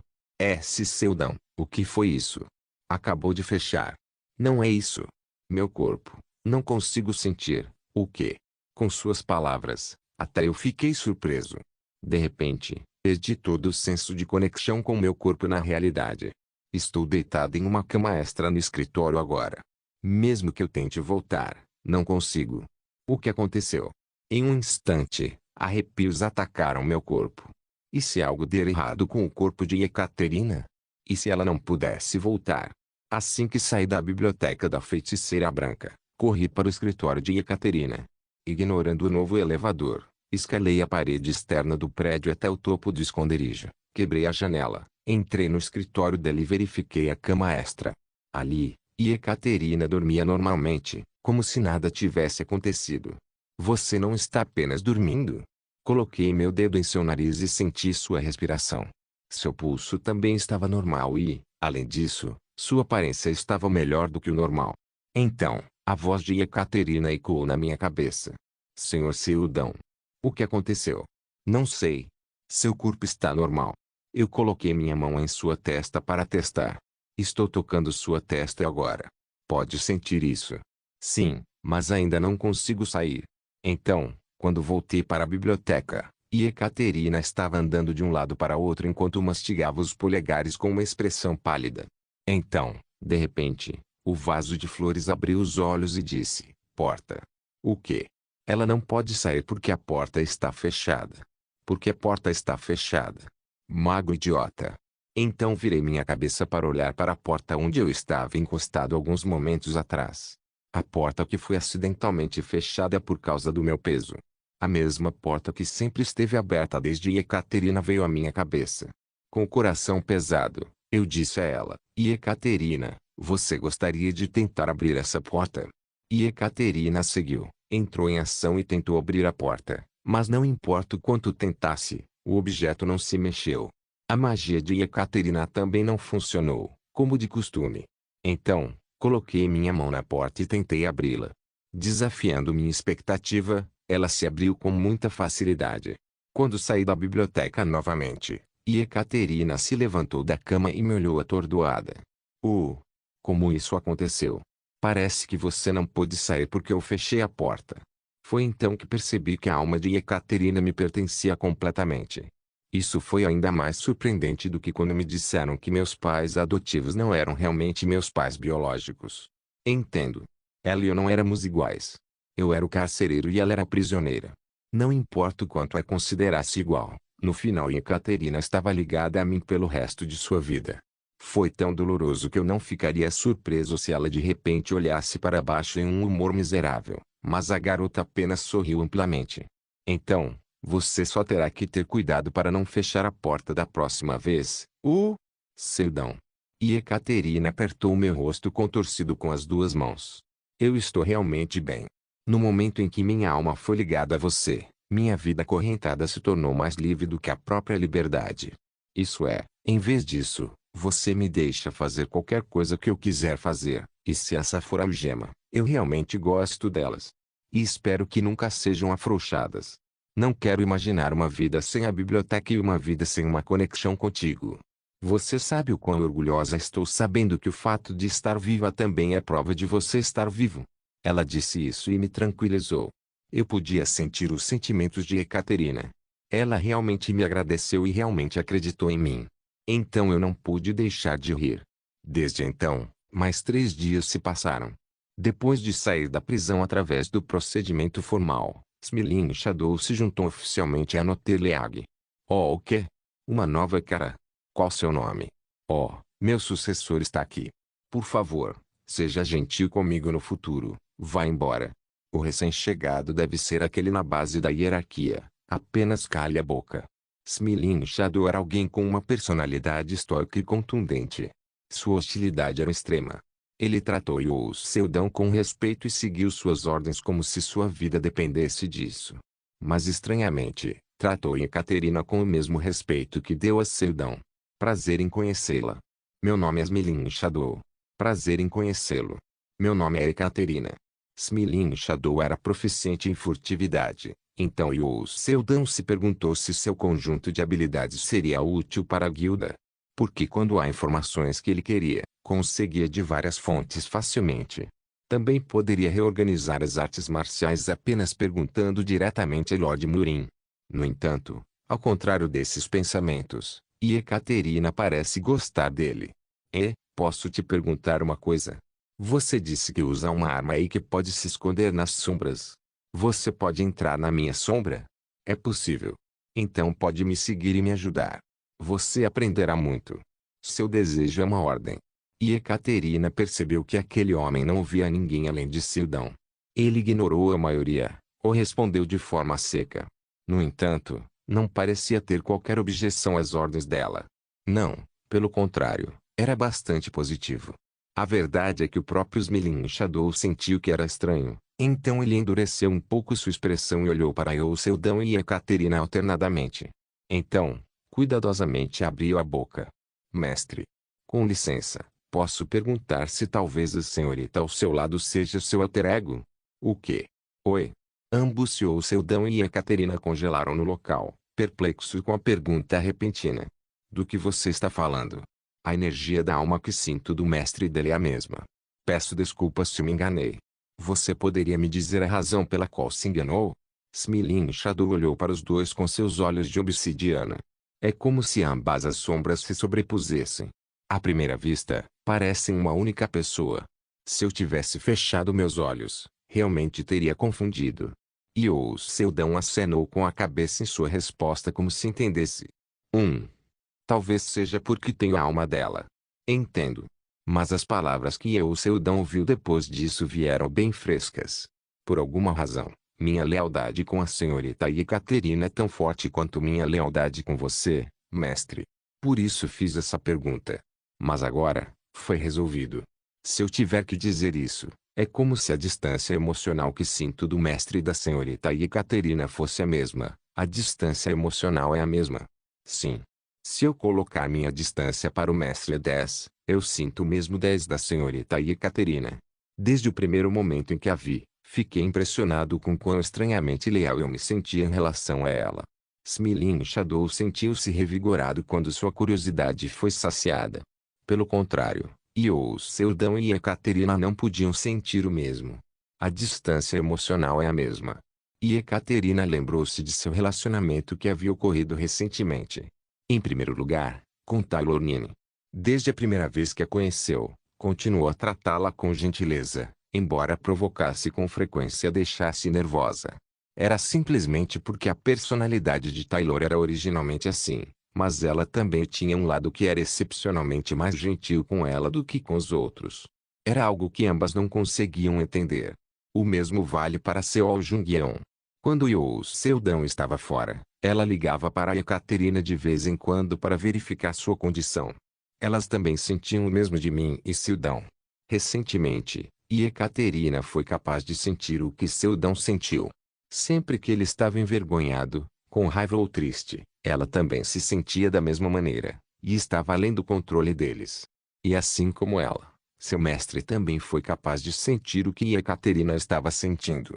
Seudão, o que foi isso? Acabou de fechar. Não é isso. Meu corpo. Não consigo sentir. O quê? Com suas palavras, até eu fiquei surpreso. De repente, perdi todo o senso de conexão com meu corpo na realidade. Estou deitado em uma cama extra no escritório agora. Mesmo que eu tente voltar, não consigo. O que aconteceu? Em um instante, arrepios atacaram meu corpo. E se algo der errado com o corpo de Ekaterina? E se ela não pudesse voltar? Assim que saí da biblioteca da feiticeira branca, corri para o escritório de Ekaterina. Ignorando o novo elevador, escalei a parede externa do prédio até o topo do esconderijo, quebrei a janela, entrei no escritório dela e verifiquei a cama extra. Ali, E Ekaterina dormia normalmente, como se nada tivesse acontecido. Você não está apenas dormindo? Coloquei meu dedo em seu nariz e senti sua respiração. Seu pulso também estava normal e, além disso, sua aparência estava melhor do que o normal. Então, a voz de Ekaterina ecoou na minha cabeça. Senhor Seudão. O que aconteceu? Não sei. Seu corpo está normal. Eu coloquei minha mão em sua testa para testar. Estou tocando sua testa agora. Pode sentir isso? Sim, mas ainda não consigo sair. Então, quando voltei para a biblioteca, Ekaterina estava andando de um lado para outro enquanto mastigava os polegares com uma expressão pálida. Então, de repente, o vaso de flores abriu os olhos e disse: Porta. O quê? Ela não pode sair porque a porta está fechada. Porque a porta está fechada. Mago idiota. Então virei minha cabeça para olhar para a porta onde eu estava encostado alguns momentos atrás. A porta que foi acidentalmente fechada por causa do meu peso. A mesma porta que sempre esteve aberta desde Ekaterina veio à minha cabeça. Com o coração pesado, eu disse a ela: Ekaterina, você gostaria de tentar abrir essa porta? Ekaterina seguiu, entrou em ação e tentou abrir a porta, mas não importa o quanto tentasse, o objeto não se mexeu. A magia de Ekaterina também não funcionou, como de costume. Então, coloquei minha mão na porta e tentei abri-la. Desafiando minha expectativa, ela se abriu com muita facilidade. Quando saí da biblioteca novamente, Ekaterina se levantou da cama e me olhou atordoada. Como isso aconteceu? Parece que você não pôde sair porque eu fechei a porta. Foi então que percebi que a alma de Ekaterina me pertencia completamente. Isso foi ainda mais surpreendente do que quando me disseram que meus pais adotivos não eram realmente meus pais biológicos. Entendo. Ela e eu não éramos iguais. Eu era o carcereiro e ela era a prisioneira. Não importa o quanto a considerasse igual, no final Ekaterina estava ligada a mim pelo resto de sua vida. Foi tão doloroso que eu não ficaria surpreso se ela de repente olhasse para baixo em um humor miserável, mas a garota apenas sorriu amplamente. Então, você só terá que ter cuidado para não fechar a porta da próxima vez. Cedão. Ekaterina apertou meu rosto contorcido com as duas mãos. Eu estou realmente bem. No momento em que minha alma foi ligada a você, minha vida acorrentada se tornou mais livre do que a própria liberdade. Isso é, em vez disso, você me deixa fazer qualquer coisa que eu quiser fazer, e se essa for a algema, eu realmente gosto delas. E espero que nunca sejam afrouxadas. Não quero imaginar uma vida sem a biblioteca e uma vida sem uma conexão contigo. Você sabe o quão orgulhosa estou sabendo que o fato de estar viva também é prova de você estar vivo. Ela disse isso e me tranquilizou. Eu podia sentir os sentimentos de Ekaterina. Ela realmente me agradeceu e realmente acreditou em mim. Então eu não pude deixar de rir. Desde então, mais 3 dias se passaram. Depois de sair da prisão através do procedimento formal, Smilin Shadow se juntou oficialmente a Noteleag. Oh, o quê? Uma nova cara. Qual seu nome? Oh, meu sucessor está aqui. Por favor, seja gentil comigo no futuro. Vá embora. O recém-chegado deve ser aquele na base da hierarquia. Apenas cale a boca. Smilin Shadow era alguém com uma personalidade estoica e contundente. Sua hostilidade era extrema. Ele tratou Yu Seudão com respeito e seguiu suas ordens como se sua vida dependesse disso. Mas estranhamente, tratou Ekaterina com o mesmo respeito que deu a Seudão. Prazer em conhecê-la. Meu nome é Smilin Shadow. Prazer em conhecê-lo. Meu nome é Ekaterina. Smilin Shadow era proficiente em furtividade, então Yu Seudão se perguntou se seu conjunto de habilidades seria útil para a guilda. Porque quando há informações que ele queria, conseguia de várias fontes facilmente. Também poderia reorganizar as artes marciais apenas perguntando diretamente a Lord Murin. No entanto, ao contrário desses pensamentos, Ekaterina parece gostar dele. Posso te perguntar uma coisa? Você disse que usa uma arma e que pode se esconder nas sombras. Você pode entrar na minha sombra? É possível. Então pode me seguir e me ajudar. Você aprenderá muito. Seu desejo é uma ordem. Ekaterina percebeu que aquele homem não via ninguém além de Sildão. Ele ignorou a maioria, ou respondeu de forma seca. No entanto, não parecia ter qualquer objeção às ordens dela. Não, pelo contrário, era bastante positivo. A verdade é que o próprio Smiling Shadow sentiu que era estranho. Então ele endureceu um pouco sua expressão e olhou para Yoseldon e Ekaterina alternadamente. Então, cuidadosamente abriu a boca. Mestre. Com licença, posso perguntar se talvez a senhorita ao seu lado seja seu alter ego? O quê? Oi. Ambos Yoseldon e Ekaterina congelaram no local, perplexos com a pergunta repentina. Do que você está falando? A energia da alma que sinto do mestre dele é a mesma. Peço desculpas se me enganei. Você poderia me dizer a razão pela qual se enganou? Smiling Shadow olhou para os dois com seus olhos de obsidiana. É como se ambas as sombras se sobrepusessem. À primeira vista, parecem uma única pessoa. Se eu tivesse fechado meus olhos, realmente teria confundido. Yoseldon acenou com a cabeça em sua resposta como se entendesse. Talvez seja porque tenho a alma dela. Entendo. Mas as palavras que Yoseldon ouviu depois disso vieram bem frescas. Por alguma razão, minha lealdade com a senhorita Ekaterina é tão forte quanto minha lealdade com você, mestre. Por isso fiz essa pergunta. Mas agora, foi resolvido. Se eu tiver que dizer isso, é como se a distância emocional que sinto do mestre e da senhorita Ekaterina fosse a mesma. A distância emocional é a mesma. Sim. Se eu colocar minha distância para o mestre 10, eu sinto o mesmo 10 da senhorita Ekaterina. Desde o primeiro momento em que a vi, fiquei impressionado com quão estranhamente leal eu me sentia em relação a ela. Smiling Shadow sentiu-se revigorado quando sua curiosidade foi saciada. Pelo contrário, Yoseldon e Ekaterina não podiam sentir o mesmo. A distância emocional é a mesma. E Ekaterina lembrou-se de seu relacionamento que havia ocorrido recentemente. Em primeiro lugar, com Taylor Nine. Desde a primeira vez que a conheceu, continuou a tratá-la com gentileza, embora provocasse com frequência e a deixasse nervosa. Era simplesmente porque a personalidade de Taylor era originalmente assim, mas ela também tinha um lado que era excepcionalmente mais gentil com ela do que com os outros. Era algo que ambas não conseguiam entender. O mesmo vale para Seo Jung-yeon. Quando Yoseldon estava fora, ela ligava para Ekaterina de vez em quando para verificar sua condição. Elas também sentiam o mesmo de mim e Seldon. Recentemente, Ekaterina foi capaz de sentir o que Seldon sentiu. Sempre que ele estava envergonhado, com raiva ou triste, ela também se sentia da mesma maneira, e estava além do controle deles. E assim como ela, seu mestre também foi capaz de sentir o que Ekaterina estava sentindo.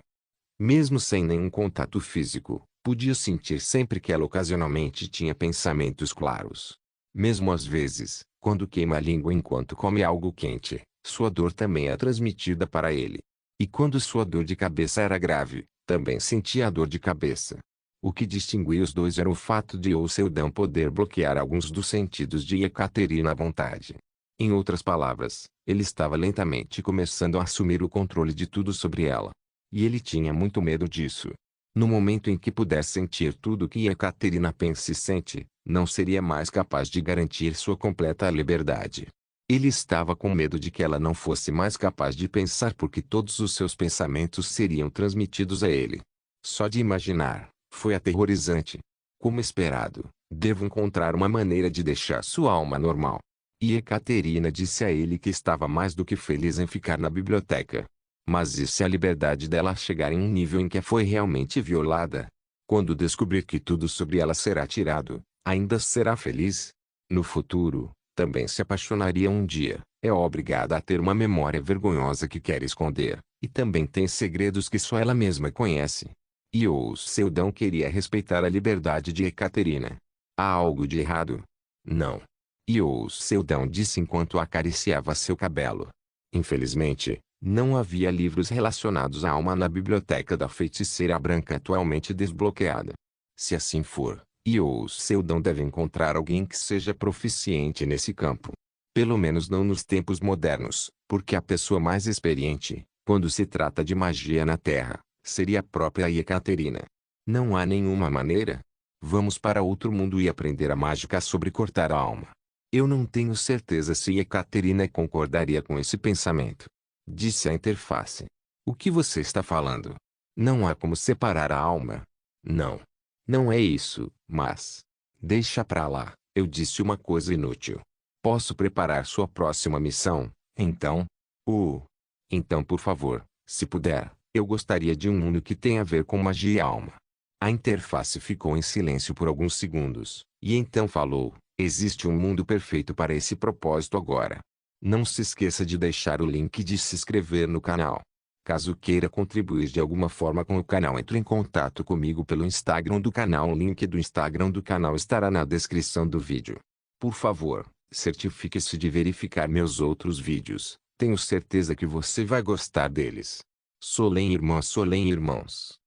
Mesmo sem nenhum contato físico, podia sentir sempre que ela ocasionalmente tinha pensamentos claros. Mesmo às vezes, quando queima a língua enquanto come algo quente, sua dor também é transmitida para ele. E quando sua dor de cabeça era grave, também sentia a dor de cabeça. O que distinguia os dois era o fato de Yoseldon poder bloquear alguns dos sentidos de Ekaterina à vontade. Em outras palavras, ele estava lentamente começando a assumir o controle de tudo sobre ela. E ele tinha muito medo disso. No momento em que puder sentir tudo o que Ekaterina pensa e sente, não seria mais capaz de garantir sua completa liberdade. Ele estava com medo de que ela não fosse mais capaz de pensar porque todos os seus pensamentos seriam transmitidos a ele. Só de imaginar, foi aterrorizante. Como esperado, devo encontrar uma maneira de deixar sua alma normal. E Ekaterina disse a ele que estava mais do que feliz em ficar na biblioteca. Mas e se a liberdade dela chegar em um nível em que foi realmente violada? Quando descobrir que tudo sobre ela será tirado, ainda será feliz? No futuro, também se apaixonaria um dia, é obrigada a ter uma memória vergonhosa que quer esconder, e também tem segredos que só ela mesma conhece. E Yoseldon queria respeitar a liberdade de Ekaterina. Há algo de errado? Não. Yoseldon disse enquanto acariciava seu cabelo. Infelizmente, não havia livros relacionados à alma na biblioteca da feiticeira branca atualmente desbloqueada. Se assim for, Yoseldon deve encontrar alguém que seja proficiente nesse campo. Pelo menos não nos tempos modernos, porque a pessoa mais experiente, quando se trata de magia na Terra, seria a própria Ekaterina. Não há nenhuma maneira? Vamos para outro mundo e aprender a mágica sobre cortar a alma. Eu não tenho certeza se Ekaterina concordaria com esse pensamento. Disse a interface. O que você está falando? Não há como separar a alma. Não. Não é isso, mas... Deixa pra lá, eu disse uma coisa inútil. Posso preparar sua próxima missão, Então? Uh. Então por favor, se puder, eu gostaria de um mundo que tenha a ver com magia e alma. A interface ficou em silêncio por alguns segundos, e então falou: existe um mundo perfeito para esse propósito agora. Não se esqueça de deixar o link de se inscrever no canal. Caso queira contribuir de alguma forma com o canal, entre em contato comigo pelo Instagram do canal. O link do Instagram do canal estará na descrição do vídeo. Por favor, certifique-se de verificar meus outros vídeos. Tenho certeza que você vai gostar deles. Solem irmãs, Solem irmãos.